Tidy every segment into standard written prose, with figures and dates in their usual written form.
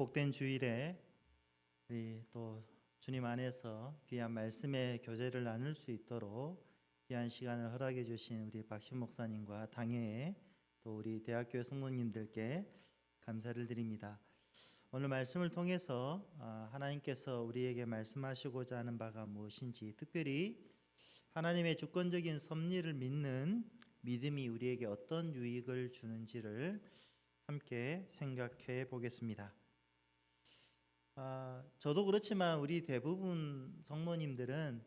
복된 주일에 우리 또 주님 안에서 귀한 말씀의 교제를 나눌 수 있도록 귀한 시간을 허락해 주신 우리 박신 목사님과 당회에 또 우리 대학교 성도님들께 감사를 드립니다. 오늘 말씀을 통해서 하나님께서 우리에게 말씀하시고자 하는 바가 무엇인지, 특별히 하나님의 주권적인 섭리를 믿는 믿음이 우리에게 어떤 유익을 주는지를 함께 생각해 보겠습니다. 저도 그렇지만 우리 대부분 성도님들은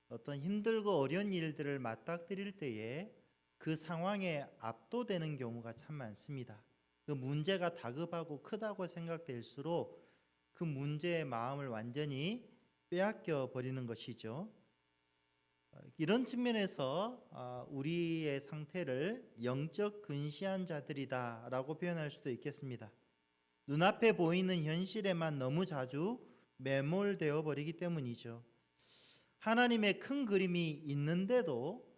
어떤 힘들고 어려운 일들을 맞닥뜨릴 때에 그 상황에 압도되는 경우가 참 많습니다. 그 문제가 다급하고 크다고 생각될수록 그 문제의 마음을 완전히 빼앗겨 버리는 것이죠. 이런 측면에서 우리의 상태를 영적 근시한 자들이다라고 표현할 수도 있겠습니다. 눈앞에 보이는 현실에만 너무 자주 매몰되어 버리기 때문이죠. 하나님의 큰 그림이 있는데도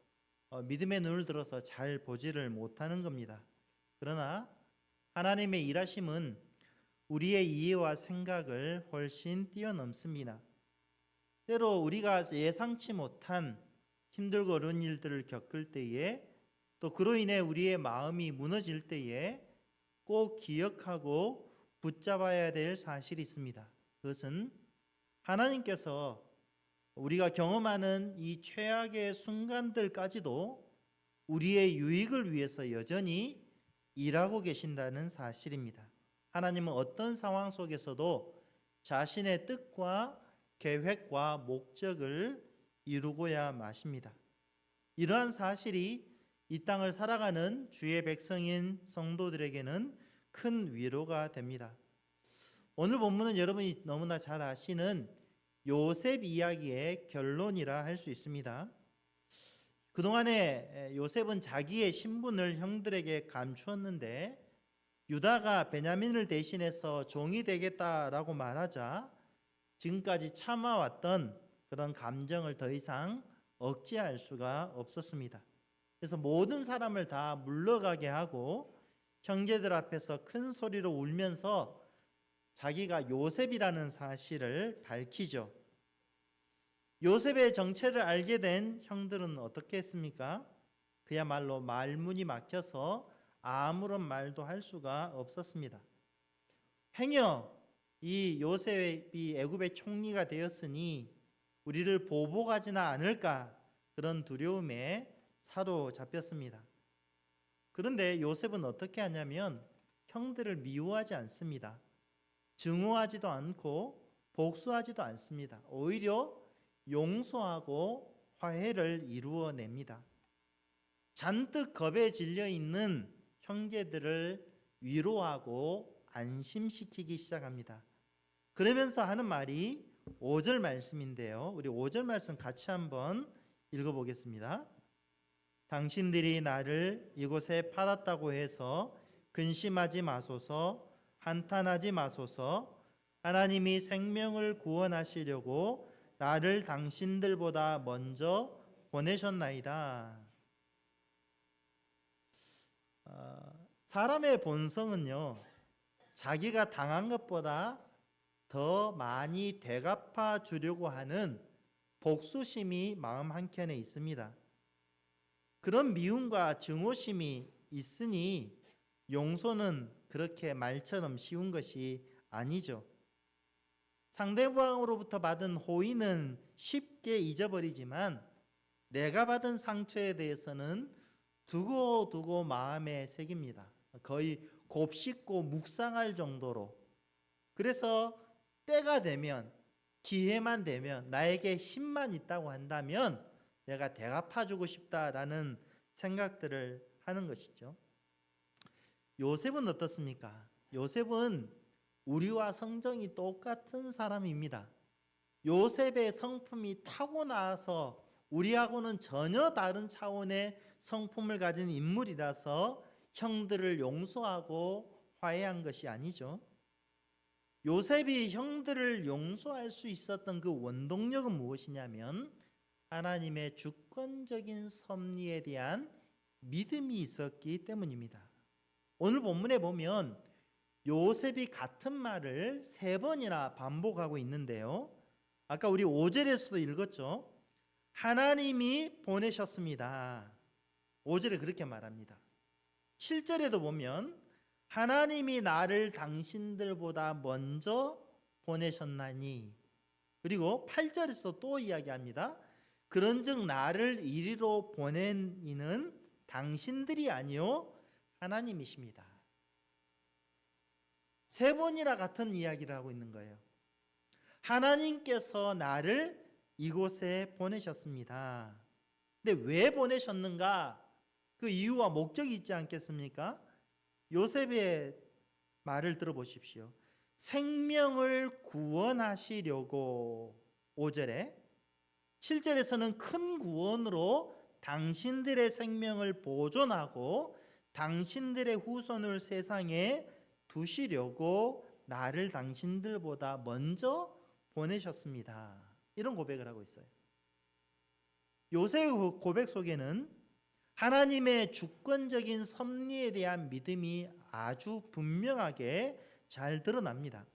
믿음의 눈을 들어서 잘 보지를 못하는 겁니다. 그러나 하나님의 일하심은 우리의 이해와 생각을 훨씬 뛰어넘습니다. 때로 우리가 예상치 못한 힘들고 어려운 일들을 겪을 때에, 또 그로 인해 우리의 마음이 무너질 때에 꼭 기억하고 붙잡아야 될 사실이 있습니다. 그것은 하나님께서 우리가 경험하는 이 최악의 순간들까지도 우리의 유익을 위해서 여전히 일하고 계신다는 사실입니다. 하나님은 어떤 상황 속에서도 자신의 뜻과 계획과 목적을 이루고야 마십니다. 이러한 사실이 이 땅을 살아가는 주의 백성인 성도들에게는 큰 위로가 됩니다. 오늘 본문은 여러분이 너무나 잘 아시는 요셉 이야기의 결론이라 할 수 있습니다. 그동안에 요셉은 자기의 신분을 형들에게 감추었는데 유다가 베냐민을 대신해서 종이 되겠다라고 말하자 지금까지 참아왔던 그런 감정을 더 이상 억제할 수가 없었습니다. 그래서 모든 사람을 다 물러가게 하고 형제들 앞에서 큰 소리로 울면서 자기가 요셉이라는 사실을 밝히죠. 요셉의 정체를 알게 된 형들은 어떻게 했습니까? 그야말로 말문이 막혀서 아무런 말도 할 수가 없었습니다. 행여 이 요셉이 애굽의 총리가 되었으니 우리를 보복하지는 않을까, 그런 두려움에 사로잡혔습니다. 그런데 요셉은 어떻게 하냐면 형들을 미워하지 않습니다. 증오하지도 않고 복수하지도 않습니다. 오히려 용서하고 화해를 이루어냅니다. 잔뜩 겁에 질려 있는 형제들을 위로하고 안심시키기 시작합니다. 그러면서 하는 말이 5절 말씀인데요. 우리 5절 말씀 같이 한번 읽어보겠습니다. 당신들이 나를 이곳에 팔았다고 해서 근심하지 마소서, 한탄하지 마소서. 하나님이 생명을 구원하시려고 나를 당신들보다 먼저 보내셨나이다. 사람의 본성은요, 자기가 당한 것보다 더 많이 되갚아 주려고 하는 복수심이 마음 한켠에 있습니다. 그런 미움과 증오심이 있으니 용서는 그렇게 말처럼 쉬운 것이 아니죠. 상대방으로부터 받은 호의는 쉽게 잊어버리지만 내가 받은 상처에 대해서는 두고두고 마음에 새깁니다. 거의 곱씹고 묵상할 정도로. 그래서 때가 되면, 기회만 되면, 나에게 힘만 있다고 한다면 내가 대갚아주고 싶다라는 생각들을 하는 것이죠. 요셉은 어떻습니까? 요셉은 우리와 성정이 똑같은 사람입니다. 요셉의 성품이 타고나서 우리하고는 전혀 다른 차원의 성품을 가진 인물이라서 형들을 용서하고 화해한 것이 아니죠. 요셉이 형들을 용서할 수 있었던 그 원동력은 무엇이냐면 하나님의 주권적인 섭리에 대한 믿음이 있었기 때문입니다. 오늘 본문에 보면 요셉이 같은 말을 3번이나 반복하고 있는데요. 아까 우리 5절에서도 읽었죠. 하나님이 보내셨습니다. 5절에 그렇게 말합니다. 7절에도 보면 하나님이 나를 당신들보다 먼저 보내셨나니, 그리고 8절에서 또 이야기합니다. 그런즉 나를 이리로 보낸 이는 당신들이 아니요 하나님이십니다. 3번이나 같은 이야기를 하고 있는 거예요. 하나님께서 나를 이곳에 보내셨습니다. 근데 왜 보내셨는가? 그 이유와 목적이 있지 않겠습니까? 요셉의 말을 들어보십시오. 생명을 구원하시려고 5절에, 7절에서는 큰 구원으로 당신들의 생명을 보존하고 당신들의 후손을 세상에 두시려고 나를 당신들보다 먼저 보내셨습니다. 이런 고백을 하고 있어요. 요셉의 고백 속에는 하나님의 주권적인 섭리에 대한 믿음이 아주 분명하게 잘 드러납니다.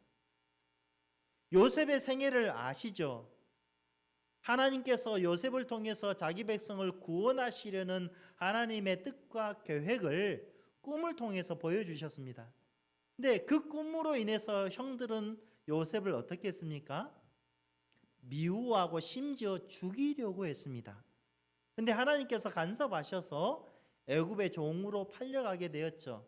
요셉의 생애를 아시죠? 하나님께서 요셉을 통해서 자기 백성을 구원하시려는 하나님의 뜻과 계획을 꿈을 통해서 보여주셨습니다. 근데 그 꿈으로 인해서 형들은 요셉을 어떻게 했습니까? 미워하고 심지어 죽이려고 했습니다. 근데 하나님께서 간섭하셔서 애굽의 종으로 팔려가게 되었죠.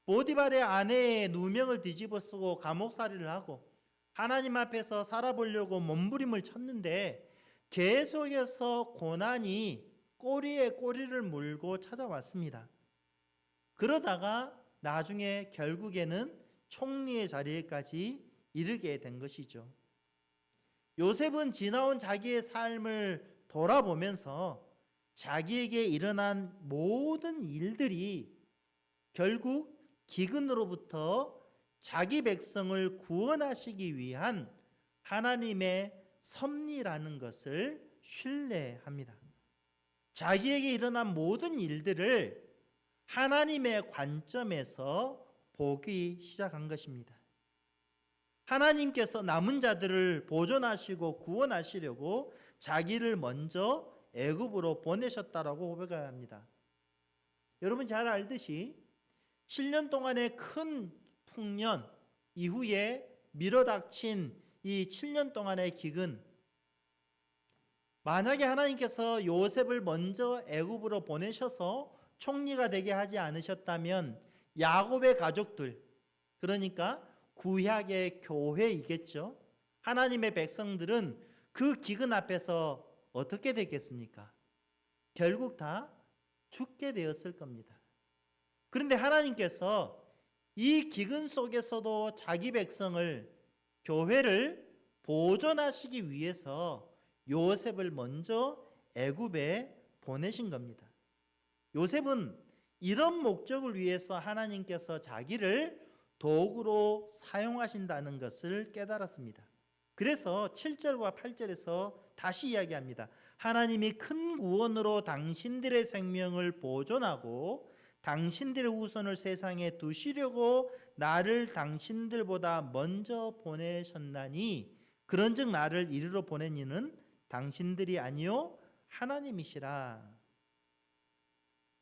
보디발의 아내의 누명을 뒤집어쓰고 감옥살이를 하고 하나님 앞에서 살아보려고 몸부림을 쳤는데 계속해서 고난이 꼬리에 꼬리를 물고 찾아왔습니다. 그러다가 나중에 결국에는 총리의 자리에까지 이르게 된 것이죠. 요셉은 지나온 자기의 삶을 돌아보면서 자기에게 일어난 모든 일들이 결국 기근으로부터 자기 백성을 구원하시기 위한 하나님의 섭리라는 것을 신뢰합니다. 자기에게 일어난 모든 일들을 하나님의 관점에서 보기 시작한 것입니다. 하나님께서 남은 자들을 보존하시고 구원하시려고 자기를 먼저 애굽으로 보내셨다라고 고백합니다. 여러분 잘 알듯이 7년 동안의 큰 풍년 이후에 밀어닥친 이 7년 동안의 기근, 만약에 하나님께서 요셉을 먼저 애굽으로 보내셔서 총리가 되게 하지 않으셨다면 야곱의 가족들, 그러니까 구약의 교회이겠죠. 하나님의 백성들은 그 기근 앞에서 어떻게 되겠습니까? 결국 다 죽게 되었을 겁니다. 그런데 하나님께서 이 기근 속에서도 자기 백성을, 교회를 보존하시기 위해서 요셉을 먼저 애굽에 보내신 겁니다. 요셉은 이런 목적을 위해서 하나님께서 자기를 도구로 사용하신다는 것을 깨달았습니다. 그래서 7절과 8절에서 다시 이야기합니다. 하나님이 큰 구원으로 당신들의 생명을 보존하고 당신들의 후손을 세상에 두시려고 나를 당신들보다 먼저 보내셨나니 그런즉 나를 이리로 보낸 이는 당신들이 아니요 하나님이시라.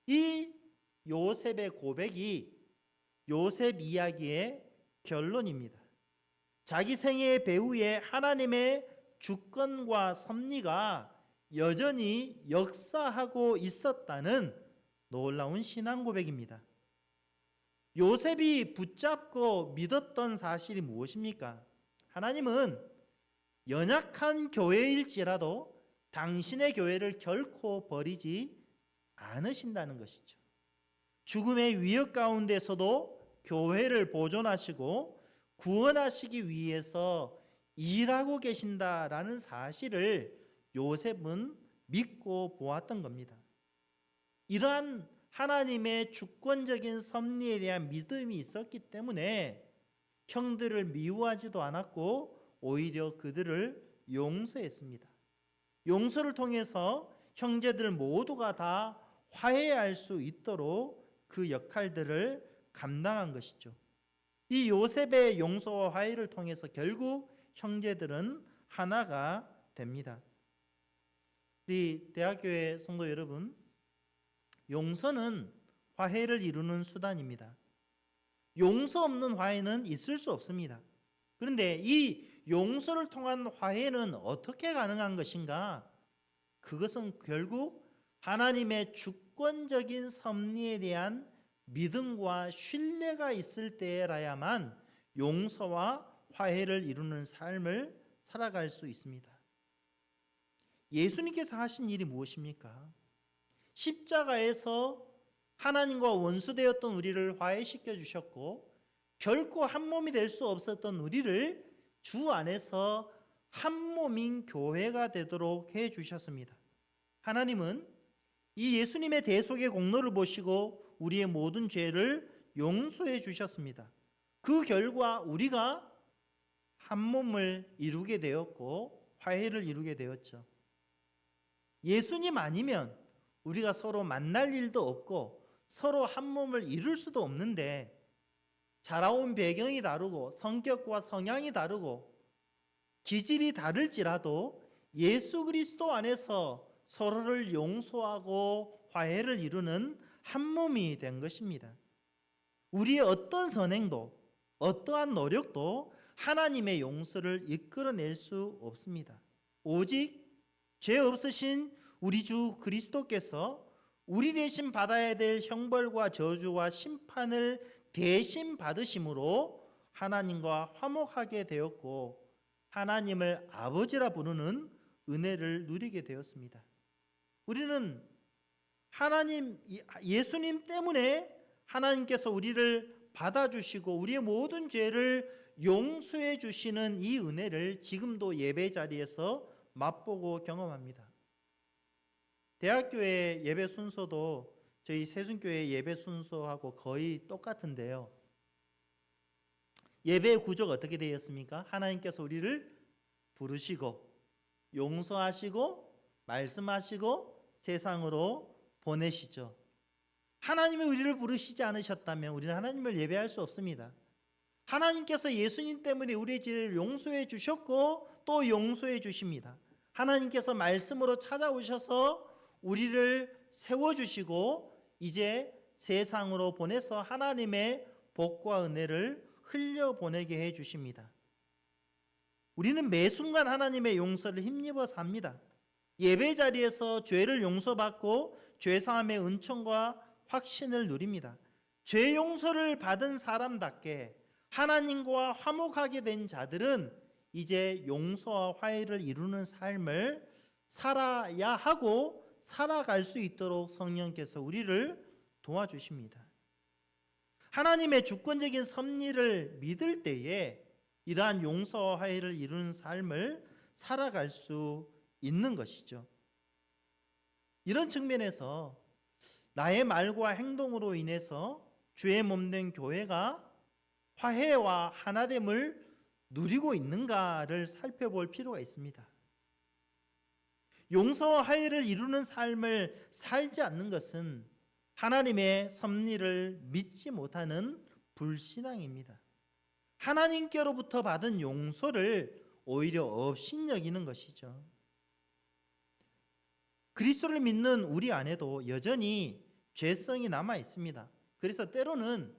이 요셉의 고백이 요셉 이야기의 결론입니다. 자기 생애의 배후에 하나님의 주권과 섭리가 여전히 역사하고 있었다는 놀라운 신앙 고백입니다. 요셉이 붙잡고 믿었던 사실이 무엇입니까? 하나님은 연약한 교회일지라도 당신의 교회를 결코 버리지 않으신다는 것이죠. 죽음의 위협 가운데서도 교회를 보존하시고 구원하시기 위해서 일하고 계신다라는 사실을 요셉은 믿고 보았던 겁니다. 이러한 하나님의 주권적인 섭리에 대한 믿음이 있었기 때문에 형들을 미워하지도 않았고 오히려 그들을 용서했습니다. 용서를 통해서 형제들 모두가 다 화해할 수 있도록 그 역할들을 감당한 것이죠. 이 요셉의 용서와 화해를 통해서 결국 형제들은 하나가 됩니다. 우리 대학교의 성도 여러분, 용서는 화해를 이루는 수단입니다. 용서 없는 화해는 있을 수 없습니다. 그런데 이 용서를 통한 화해는 어떻게 가능한 것인가? 그것은 결국 하나님의 주권적인 섭리에 대한 믿음과 신뢰가 있을 때라야만 용서와 화해를 이루는 삶을 살아갈 수 있습니다. 예수님께서 하신 일이 무엇입니까? 십자가에서 하나님과 원수되었던 우리를 화해시켜 주셨고 결코 한 몸이 될 수 없었던 우리를 주 안에서 한 몸인 교회가 되도록 해 주셨습니다. 하나님은 이 예수님의 대속의 공로를 보시고 우리의 모든 죄를 용서해 주셨습니다. 그 결과 우리가 한 몸을 이루게 되었고 화해를 이루게 되었죠. 예수님 아니면 우리가 서로 만날 일도 없고 서로 한 몸을 이룰 수도 없는데 자라온 배경이 다르고 성격과 성향이 다르고 기질이 다를지라도 예수 그리스도 안에서 서로를 용서하고 화해를 이루는 한 몸이 된 것입니다. 우리의 어떤 선행도 어떠한 노력도 하나님의 용서를 이끌어낼 수 없습니다. 오직 죄 없으신 우리 주 그리스도께서 우리 대신 받아야 될 형벌과 저주와 심판을 대신 받으심으로 하나님과 화목하게 되었고 하나님을 아버지라 부르는 은혜를 누리게 되었습니다. 우리는 예수님 때문에 하나님께서 우리를 받아주시고 우리의 모든 죄를 용서해 주시는 이 은혜를 지금도 예배 자리에서 맛보고 경험합니다. 대학교의 예배 순서도 저희 세순교회 예배 순서하고 거의 똑같은데요. 예배의 구조가 어떻게 되었습니까? 하나님께서 우리를 부르시고 용서하시고 말씀하시고 세상으로 보내시죠. 하나님이 우리를 부르시지 않으셨다면 우리는 하나님을 예배할 수 없습니다. 하나님께서 예수님 때문에 우리의 죄를 용서해 주셨고 또 용서해 주십니다. 하나님께서 말씀으로 찾아오셔서 우리를 세워주시고 이제 세상으로 보내서 하나님의 복과 은혜를 흘려보내게 해주십니다. 우리는 매 순간 하나님의 용서를 힘입어 삽니다. 예배 자리에서 죄를 용서받고 죄사함의 은총과 확신을 누립니다. 죄 용서를 받은 사람답게 하나님과 화목하게 된 자들은 이제 용서와 화해를 이루는 삶을 살아야 하고 살아갈 수 있도록 성령께서 우리를 도와주십니다. 하나님의 주권적인 섭리를 믿을 때에 이러한 용서와 화해를 이루는 삶을 살아갈 수 있는 것이죠. 이런 측면에서 나의 말과 행동으로 인해서 주의 몸된 교회가 화해와 하나됨을 누리고 있는가를 살펴볼 필요가 있습니다. 용서와 화해를 이루는 삶을 살지 않는 것은 하나님의 섭리를 믿지 못하는 불신앙입니다. 하나님께로부터 받은 용서를 오히려 업신여기는 것이죠. 그리스도를 믿는 우리 안에도 여전히 죄성이 남아 있습니다. 그래서 때로는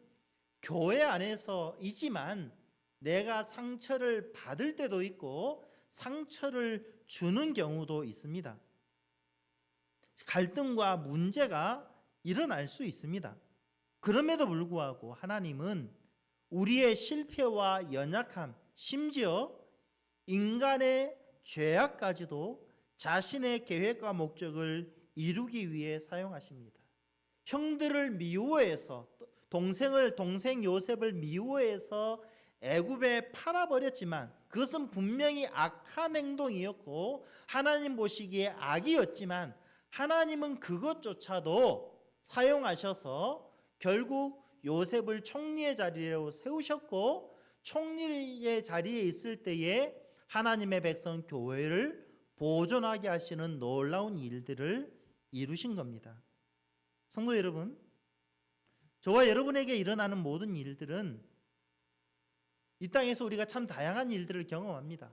교회 안에서이지만 내가 상처를 받을 때도 있고 상처를 주는 경우도 있습니다. 갈등과 문제가 일어날 수 있습니다. 그럼에도 불구하고 하나님은 우리의 실패와 연약함, 심지어 인간의 죄악까지도 자신의 계획과 목적을 이루기 위해 사용하십니다. 형들을 미워해서 동생 요셉을 미워해서 애굽에 팔아버렸지만 그것은 분명히 악한 행동이었고 하나님 보시기에 악이었지만 하나님은 그것조차도 사용하셔서 결국 요셉을 총리의 자리로 세우셨고 총리의 자리에 있을 때에 하나님의 백성 교회를 보존하게 하시는 놀라운 일들을 이루신 겁니다. 성도 여러분, 저와 여러분에게 일어나는 모든 일들은 이 땅에서 우리가 참 다양한 일들을 경험합니다.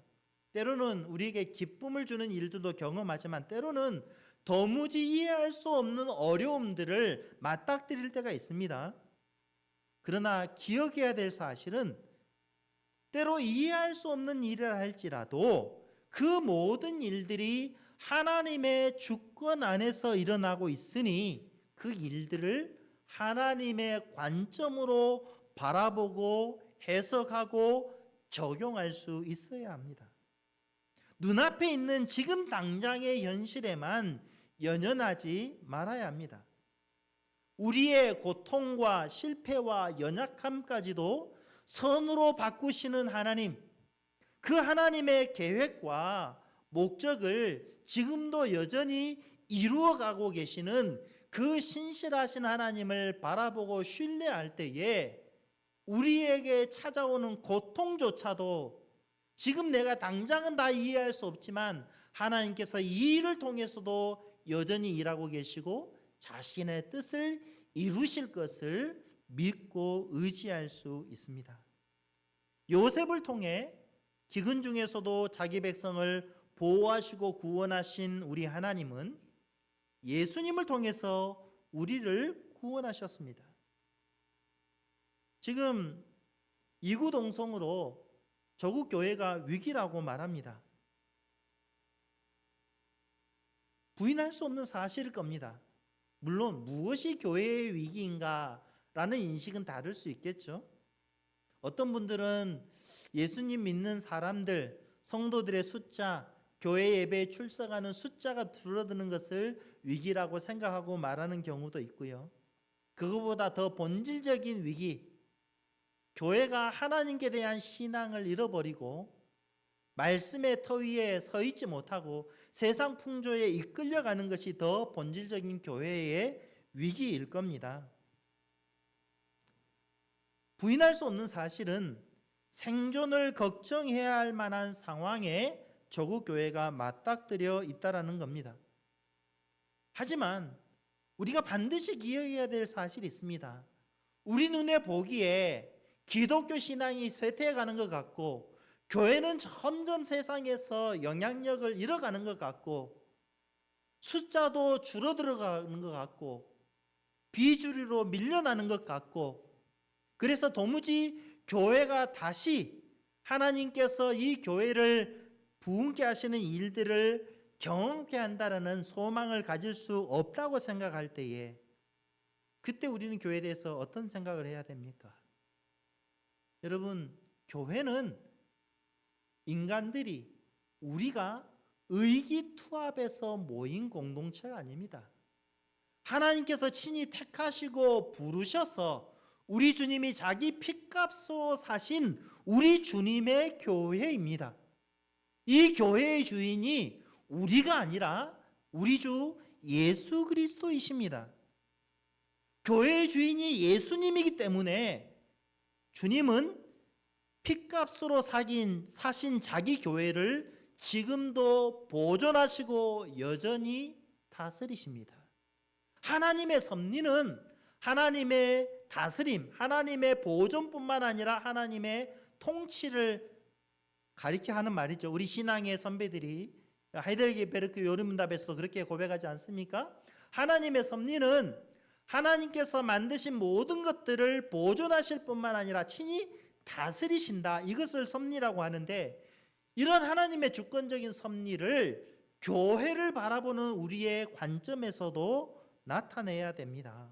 때로는 우리에게 기쁨을 주는 일들도 경험하지만 때로는 도무지 이해할 수 없는 어려움들을 맞닥뜨릴 때가 있습니다. 그러나 기억해야 될 사실은 때로 이해할 수 없는 일을 할지라도 그 모든 일들이 하나님의 주권 안에서 일어나고 있으니 그 일들을 하나님의 관점으로 바라보고 해석하고 적용할 수 있어야 합니다. 눈앞에 있는 지금 당장의 현실에만 연연하지 말아야 합니다. 우리의 고통과 실패와 연약함까지도 선으로 바꾸시는 하나님, 그 하나님의 계획과 목적을 지금도 여전히 이루어가고 계시는 그 신실하신 하나님을 바라보고 신뢰할 때에 우리에게 찾아오는 고통조차도 지금 내가 당장은 다 이해할 수 없지만 하나님께서 이 일을 통해서도 여전히 일하고 계시고 자신의 뜻을 이루실 것을 믿고 의지할 수 있습니다. 요셉을 통해 기근 중에서도 자기 백성을 보호하시고 구원하신 우리 하나님은 예수님을 통해서 우리를 구원하셨습니다. 지금 이구동성으로 조국 교회가 위기라고 말합니다. 부인할 수 없는 사실일 겁니다. 물론 무엇이 교회의 위기인가라는 인식은 다를 수 있겠죠. 어떤 분들은 예수님 믿는 사람들, 성도들의 숫자, 교회 예배에 출석하는 숫자가 줄어드는 것을 위기라고 생각하고 말하는 경우도 있고요. 그것보다 더 본질적인 위기, 교회가 하나님께 대한 신앙을 잃어버리고 말씀의 터 위에 서 있지 못하고 세상 풍조에 이끌려가는 것이 더 본질적인 교회의 위기일 겁니다. 부인할 수 없는 사실은 생존을 걱정해야 할 만한 상황에 조국 교회가 맞닥뜨려 있다라는 겁니다. 하지만 우리가 반드시 기억해야 될 사실이 있습니다. 우리 눈에 보기에 기독교 신앙이 쇠퇴해가는 것 같고 교회는 점점 세상에서 영향력을 잃어가는 것 같고 숫자도 줄어들어가는 것 같고 비주류로 밀려나는 것 같고 그래서 도무지 교회가 다시 하나님께서 이 교회를 부흥케 하시는 일들을 경험케 한다라는 소망을 가질 수 없다고 생각할 때에 그때 우리는 교회에 대해서 어떤 생각을 해야 됩니까? 여러분, 교회는 인간들이 우리가 의기투합해서 모인 공동체가 아닙니다. 하나님께서 친히 택하시고 부르셔서 우리 주님이 자기 피값으로 사신 우리 주님의 교회입니다. 이 교회의 주인이 우리가 아니라 우리 주 예수 그리스도이십니다. 교회의 주인이 예수님이기 때문에 주님은 피값으로 사신 자기 교회를 지금도 보존하시고 여전히 다스리십니다. 하나님의 섭리는 하나님의 다스림, 하나님의 보존뿐만 아니라 하나님의 통치를 가리켜 하는 말이죠. 우리 신앙의 선배들이 하이델베르크 요리문답에서도 그렇게 고백하지 않습니까? 하나님의 섭리는 하나님께서 만드신 모든 것들을 보존하실 뿐만 아니라 친히 다스리신다. 이것을 섭리라고 하는데 이런 하나님의 주권적인 섭리를 교회를 바라보는 우리의 관점에서도 나타내야 됩니다.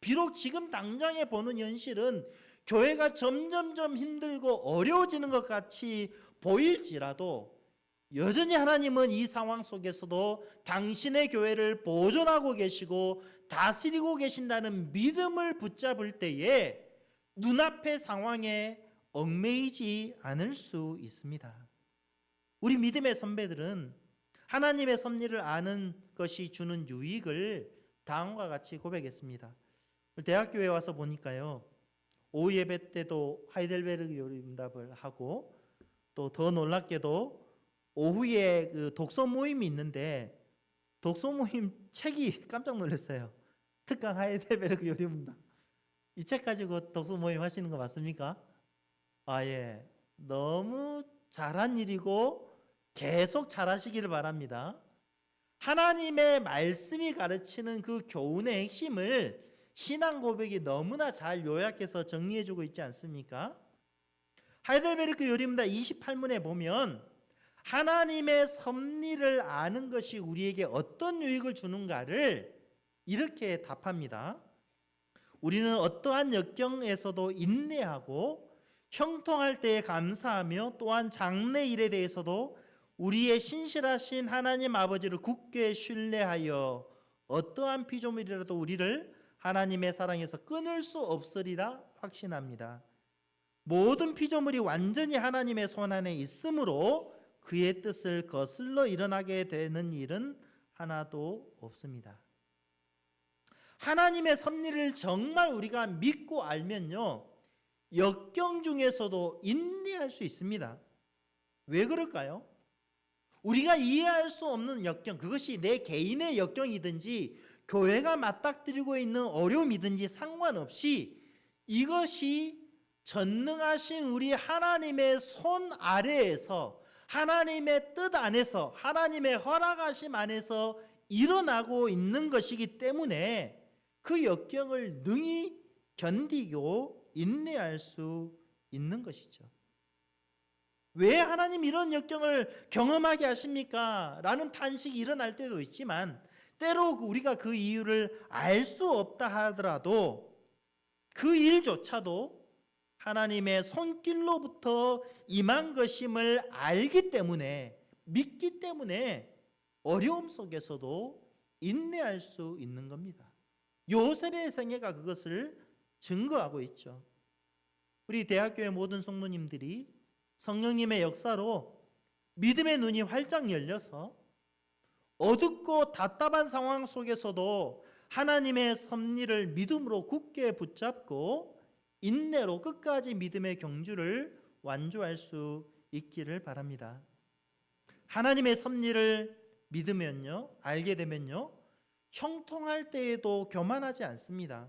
비록 지금 당장에 보는 현실은 교회가 점점점 힘들고 어려워지는 것 같이 보일지라도 여전히 하나님은 이 상황 속에서도 당신의 교회를 보존하고 계시고 다스리고 계신다는 믿음을 붙잡을 때에 눈앞의 상황에 얽매이지 않을 수 있습니다. 우리 믿음의 선배들은 하나님의 섭리를 아는 것이 주는 유익을 다음과 같이 고백했습니다. 대학교에 와서 보니까요, 오후 예배 때도 하이델베르크 요리문답을 하고 또 더 놀랍게도 오후에 그 독서 모임이 있는데 독서 모임 책이 깜짝 놀랐어요. 특강 하이델베르크 요리문답. 이 책 가지고 독서 모임 하시는 거 맞습니까? 예. 너무 잘한 일이고 계속 잘하시기를 바랍니다. 하나님의 말씀이 가르치는 그 교훈의 핵심을 신앙 고백이 너무나 잘 요약해서 정리해주고 있지 않습니까? 하이델베르크 요리문답 28문에 보면 하나님의 섭리를 아는 것이 우리에게 어떤 유익을 주는가를 이렇게 답합니다. 우리는 어떠한 역경에서도 인내하고 형통할 때에 감사하며 또한 장래일에 대해서도 우리의 신실하신 하나님 아버지를 굳게 신뢰하여 어떠한 피조물이라도 우리를 하나님의 사랑에서 끊을 수 없으리라 확신합니다. 모든 피조물이 완전히 하나님의 손 안에 있으므로 그의 뜻을 거슬러 일어나게 되는 일은 하나도 없습니다. 하나님의 섭리를 정말 우리가 믿고 알면요, 역경 중에서도 인내할 수 있습니다. 왜 그럴까요? 우리가 이해할 수 없는 역경, 그것이 내 개인의 역경이든지 교회가 맞닥뜨리고 있는 어려움이든지 상관없이 이것이 전능하신 우리 하나님의 손 아래에서, 하나님의 뜻 안에서, 하나님의 허락하심 안에서 일어나고 있는 것이기 때문에 그 역경을 능히 견디고 인내할 수 있는 것이죠. 왜 하나님 이런 역경을 경험하게 하십니까? 라는 탄식이 일어날 때도 있지만, 때로 우리가 그 이유를 알 수 없다 하더라도 그 일조차도 하나님의 손길로부터 임한 것임을 알기 때문에, 믿기 때문에 어려움 속에서도 인내할 수 있는 겁니다. 요셉의 생애가 그것을 증거하고 있죠. 우리 대학교의 모든 성도님들이 성령님의 역사로 믿음의 눈이 활짝 열려서 어둡고 답답한 상황 속에서도 하나님의 섭리를 믿음으로 굳게 붙잡고 인내로 끝까지 믿음의 경주를 완주할 수 있기를 바랍니다. 하나님의 섭리를 믿으면요, 알게 되면요, 형통할 때에도 교만하지 않습니다.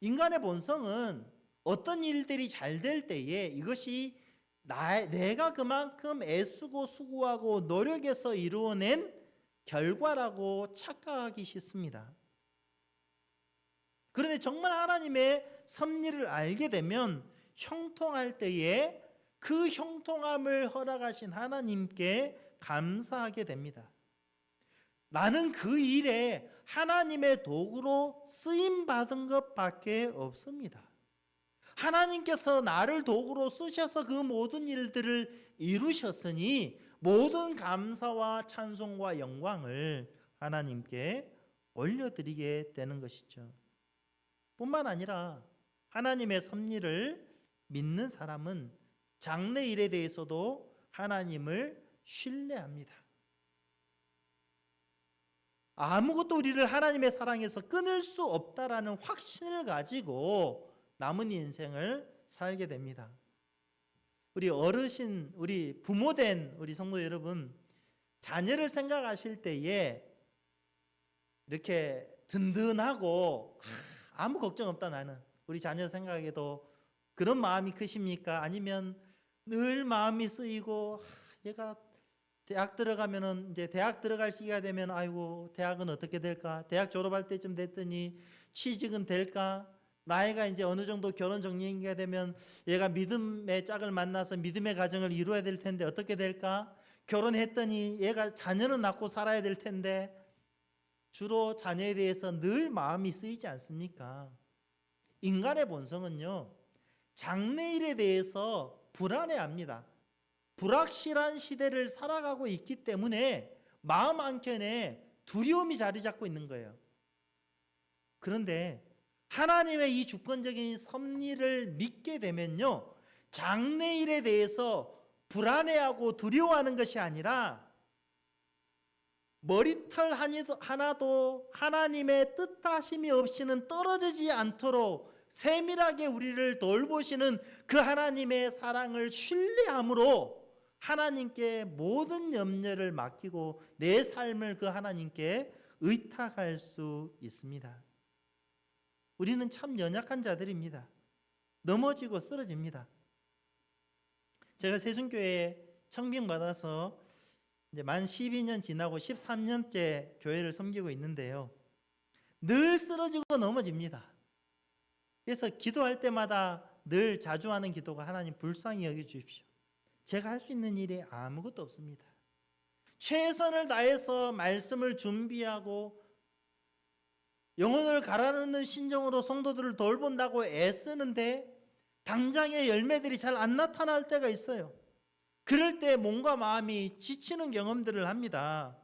인간의 본성은 어떤 일들이 잘 될 때에 이것이 내가 그만큼 애쓰고 수고하고 노력해서 이루어낸 결과라고 착각하기 쉽습니다. 그런데 정말 하나님의 섭리를 알게 되면 형통할 때에 그 형통함을 허락하신 하나님께 감사하게 됩니다. 나는 그 일에 하나님의 도구로 쓰임받은 것밖에 없습니다. 하나님께서 나를 도구로 쓰셔서 그 모든 일들을 이루셨으니 모든 감사와 찬송과 영광을 하나님께 올려드리게 되는 것이죠. 뿐만 아니라 하나님의 섭리를 믿는 사람은 장래일에 대해서도 하나님을 신뢰합니다. 아무것도 우리를 하나님의 사랑에서 끊을 수 없다라는 확신을 가지고 남은 인생을 살게 됩니다. 우리 어르신, 우리 부모된 우리 성도 여러분, 자녀를 생각하실 때에 이렇게 든든하고 아무 걱정 없다 나는, 우리 자녀 생각에도 그런 마음이 크십니까? 아니면 늘 마음이 쓰이고 얘가 대학 들어가면은, 이제 대학 들어갈 시기가 되면 아이고 대학은 어떻게 될까? 대학 졸업할 때쯤 됐더니 취직은 될까? 나이가 이제 어느 정도 결혼 정년기가 되면 얘가 믿음의 짝을 만나서 믿음의 가정을 이루어야 될 텐데 어떻게 될까? 결혼했더니 얘가 자녀는 낳고 살아야 될 텐데, 주로 자녀에 대해서 늘 마음이 쓰이지 않습니까? 인간의 본성은요, 장래일에 대해서 불안해합니다. 불확실한 시대를 살아가고 있기 때문에 마음 한켠에 두려움이 자리 잡고 있는 거예요. 그런데 하나님의 이 주권적인 섭리를 믿게 되면요, 장래일에 대해서 불안해하고 두려워하는 것이 아니라 머리털 하나도 하나님의 뜻하심이 없이는 떨어지지 않도록 세밀하게 우리를 돌보시는 그 하나님의 사랑을 신뢰함으로 하나님께 모든 염려를 맡기고 내 삶을 그 하나님께 의탁할 수 있습니다. 우리는 참 연약한 자들입니다. 넘어지고 쓰러집니다. 제가 세순교회에 청빙받아서 이제 만 12년 지나고 13년째 교회를 섬기고 있는데요. 늘 쓰러지고 넘어집니다. 그래서 기도할 때마다 늘 자주 하는 기도가 하나님 불쌍히 여겨주십시오. 제가 할 수 있는 일이 아무것도 없습니다. 최선을 다해서 말씀을 준비하고 영혼을 갈아넣는 심정으로 성도들을 돌본다고 애쓰는데 당장의 열매들이 잘 안 나타날 때가 있어요. 그럴 때 몸과 마음이 지치는 경험들을 합니다.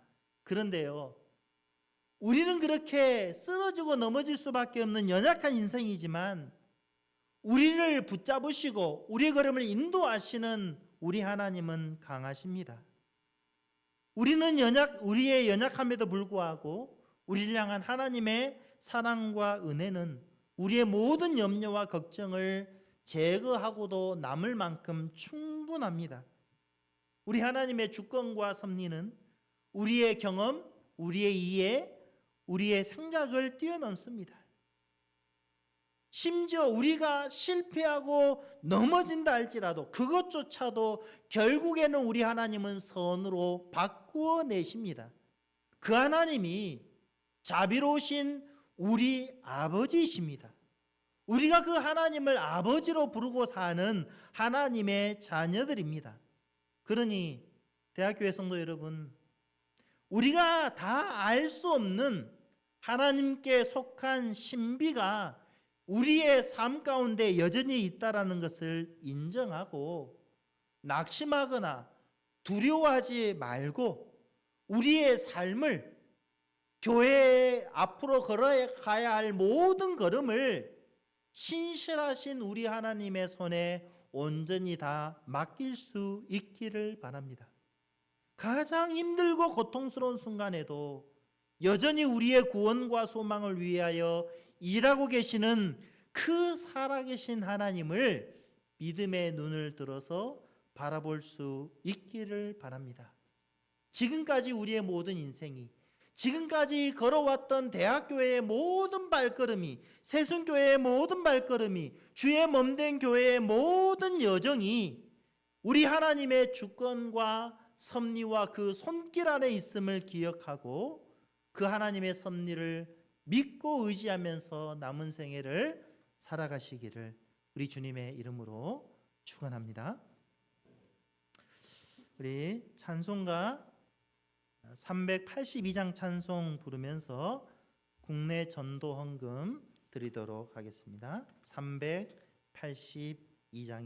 그런데요, 우리는 그렇게 쓰러지고 넘어질 수밖에 없는 연약한 인생이지만 우리를 붙잡으시고 우리의 걸음을 인도하시는 우리 하나님은 강하십니다. 우리의 연약함에도 불구하고 우리를 향한 하나님의 사랑과 은혜는 우리의 모든 염려와 걱정을 제거하고도 남을 만큼 충분합니다. 우리 하나님의 주권과 섭리는 우리의 경험, 우리의 이해, 우리의 생각을 뛰어넘습니다. 심지어 우리가 실패하고 넘어진다 할지라도 그것조차도 결국에는 우리 하나님은 선으로 바꾸어 내십니다. 그 하나님이 자비로우신 우리 아버지이십니다. 우리가 그 하나님을 아버지로 부르고 사는 하나님의 자녀들입니다. 그러니 대학교의 성도 여러분, 우리가 다 알 수 없는 하나님께 속한 신비가 우리의 삶 가운데 여전히 있다라는 것을 인정하고 낙심하거나 두려워하지 말고 우리의 삶을, 교회 앞으로 걸어가야 할 모든 걸음을 신실하신 우리 하나님의 손에 온전히 다 맡길 수 있기를 바랍니다. 가장 힘들고 고통스러운 순간에도 여전히 우리의 구원과 소망을 위하여 일하고 계시는 그 살아계신 하나님을 믿음의 눈을 들어서 바라볼 수 있기를 바랍니다. 지금까지 우리의 모든 인생이, 지금까지 걸어왔던 대학교회의 모든 발걸음이, 세순교회의 모든 발걸음이, 주의 몸된 교회의 모든 여정이 우리 하나님의 주권과 섭리와 그 손길 안에 있음을 기억하고 그 하나님의 섭리를 믿고 의지하면서 남은 생애를 살아가시기를 우리 주님의 이름으로 축원합니다. 우리 찬송가 382장 찬송 부르면서 국내 전도 헌금 드리도록 하겠습니다. 382장